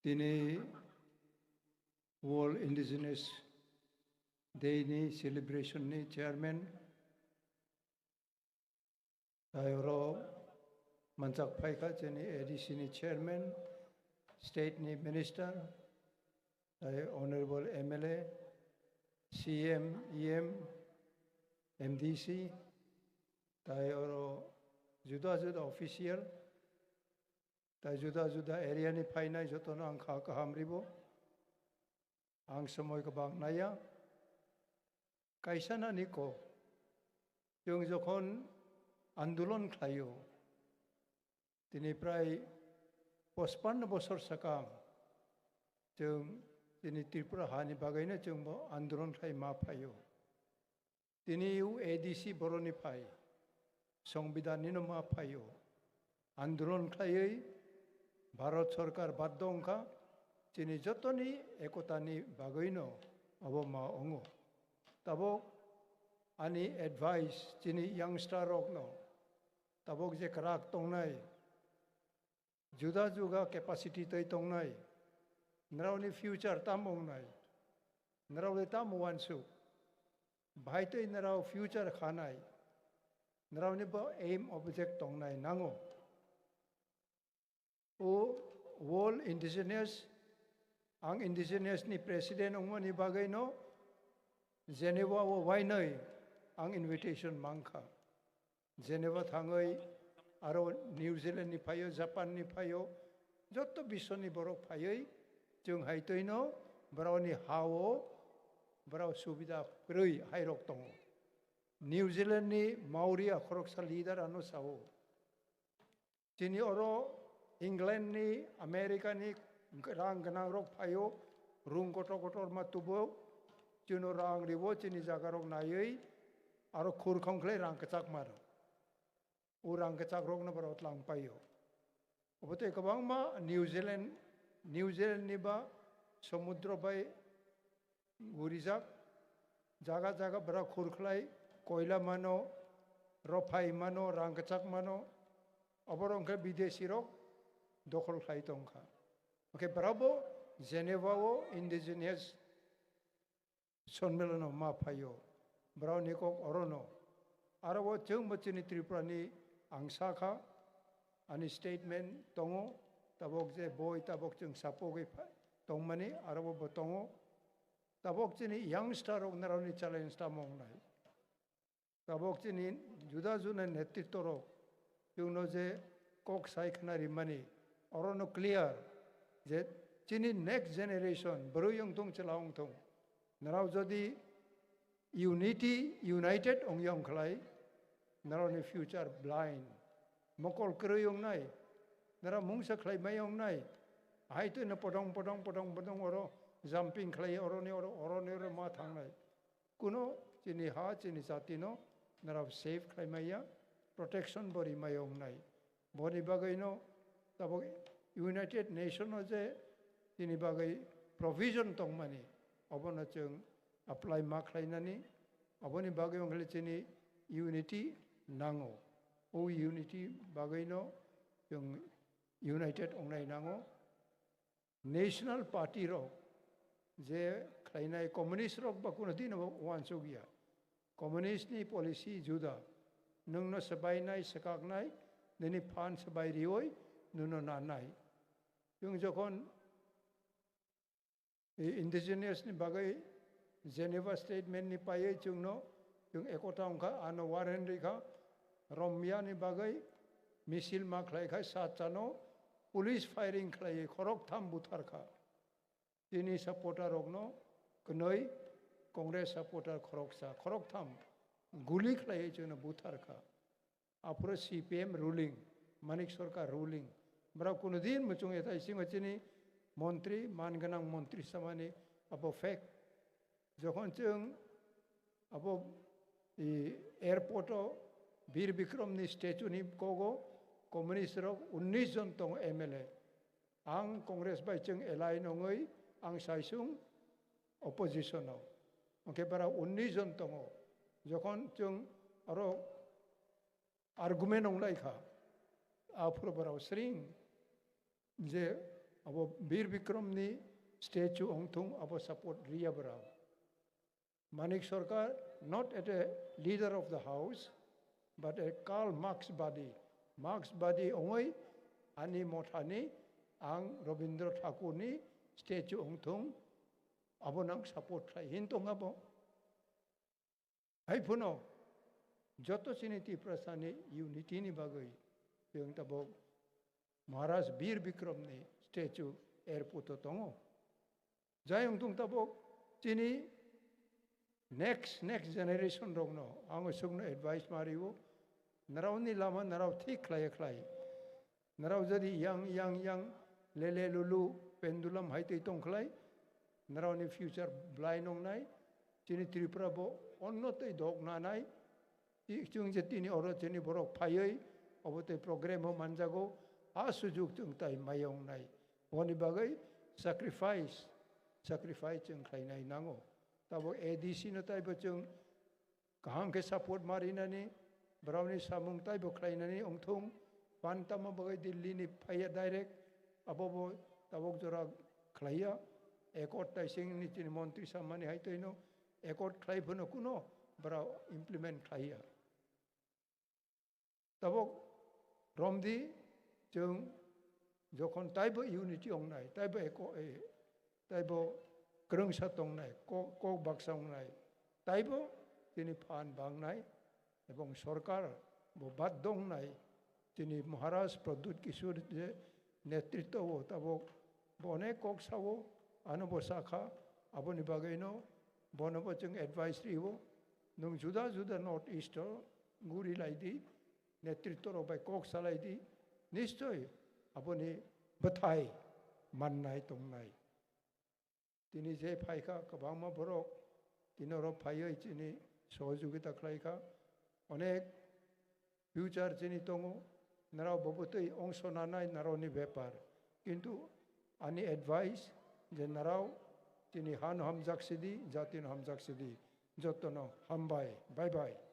Tini World Indigenous Day ni celebration ni chairman Ayoro Manchak Paika chini ADC ni chairman state ni minister honorable MLA CM EM MDC Ayoro juda official ta juda area ni phainai jotono ang kha ka hamribo ang samoy ka bang naya kaisa na niko yung jokhon andolon khlayo tini pray 55 bosor sakam jung tini Tripura hani bagay na jung mo andolon khlai ma phayo tini u ADC boroni phai সংবিধান নিনো মা phayo আন্দোলন খাই ভারত সরকার বাধ্য অংকা চিনি যতনি একতানি বাগৈন অবমা অঙ্গ তাবক আনি advice চিনি youngster রকন তাবক যে করাক তংনাই জুদা জুগা ক্যাপাসিটি তৈ তংনাই নরাউনি ফিউচার তাম অংনাই নরাউলে তাম ওয়ানসু ভাইতৈ নরাউ future খানাই narauni ba aim object tongnai nango o world indigenous ang indigenous ni president ongmani bagai no Geneva o wainai ang invitation mangkha Geneva thangai aro New Zealand ni phayo Japan ni phayo jotto bisho ni borok phayoi jung haitoi no broni hawo brau subida proi hairok tongo New Zealand ni Maori akhoroksa leader anu sao. Chini oro England ni America ni rang ganang rok phayo rung kotor matubo chino rang ribo chini jagarok nayoi aro khur khongkhle rang kachak maro. U rang kachak rok na barot lang payo. Obote kabang ma New Zealand ni ba samudra bai gurijak jaga bara khur khlai koila mano, ropai mano, rangkachak mano, oborong ke bidesi rok dokol khai tongka. Oke bravo Geneva o indigenous sonmelano ma phayo. Bravo nikok orono. Arawo chung bachini Tripura ni angsa kha ani statement tongo tabok je boy tabok chung sapoge tongmani arawo botongo tabok chini youngster rok naroni challenge tamong nai. Tabok chini juda juna netitoro yung je kok sai khana rimani orono clear je chini next generation bro yung tung chalong tung narau jodi united ong yong khlai naroni future blind mokol kruyong nai nara mungsa khlai mayong nai hai tu na podong oro jumping khlai oroni oro ma thang nai kuno chini ha chini satino naraw safe khlai maya protection bori mayong nai bori bagai no tabok United Nations je tini bagai provision tong mani obona chung apply ma khlai nani oboni bagai ong chini unity nango o unity bagai no yung united ong nai nango national party ro je khlai nai communist rok bakuna din wan sugia Communist ni policy juda nung no sabay nai sakak nai nini pan sabay rioi nuno na nai yung jokon indigenous ni bagay Geneva statement ni paye chung no yung ekotang ka ano Warren ka Romya ni bagay misil ma khlai khai sat chano police firing khlai khorok tham buthar kha tini supporter rok no knoi Congress supporter khorok tham guli khlai chuna buthar kha apro CPM ruling Manik Sarkar ruling bra kunudin muchung eta ising chini মন্ত্রী মানগানাং মন্ত্রী samani apo fake যখন chung apo airport বীর Vikram ni statue ni kogo communist rok 19 jon tong MLA ang congress bai chung elai nongoi ang saisung opposition no okay para 19 jon tong যখন chung aro argument onglai kha apro bara string je abo Bir Bikram ni statue ongthung abo support Ria Barao. Manik Sarkar, not as a leader of the house, but a Karl Marx body. Marx body ongoi ani mothani ang Rabindra Thakur ni statue ongthung abo nang support khai hintong abo. Hai puno joto siniti prasani unity ni bagai yung tabok Maharaj Bir Bikram ni statue airport tongo. Jayong tung tabok chini next generation rong no ang sugno advice mariwo naraw ni lama naraw thik klay naraw jadi yang lele lulu pendulum haite tong klay naraw ni future blind ong nai chini Tripura bo onno te dog na nai chung jeti ni oro chini borok phayoi obote program ho manjago a sujuk chung tai mayong nai oni bagai sacrifice chung klay nai nango tabo ADC no tai bachung kahang ke support marina ni browni samung tai bo klay nani ongthung pantama bagai Delhi ni phaya direct abobo tabok jora klaya ekot tai sing ni chin montri samani haitoino ekot klay phuno kuno bra implement klaya tabok romdi chung jokhon tai bo unity ong nai tai bo eko tai bo kereng satong nai ko baksang nai tai bo tini phan bang nai ebong sorkar bo baddong nai tini Maharaj Pradut Kishore je netritwa wo tabok bone kok sawo ano bo sakha aboni bagaino bono bo chung advisory wo nung juda north east guri laidi netritwa ro bai kok salai di nistoy aboni bathai man nai tong nai tini je phaika kabangma borok tinoro phayoi chini sohojogita khlaika onek future chini tongo narao bobotoi ongsho nanai narao ni bepar kintu ani advice je narao tini han hamjak sidi jatin hamjak sidi jotono hambai bye bye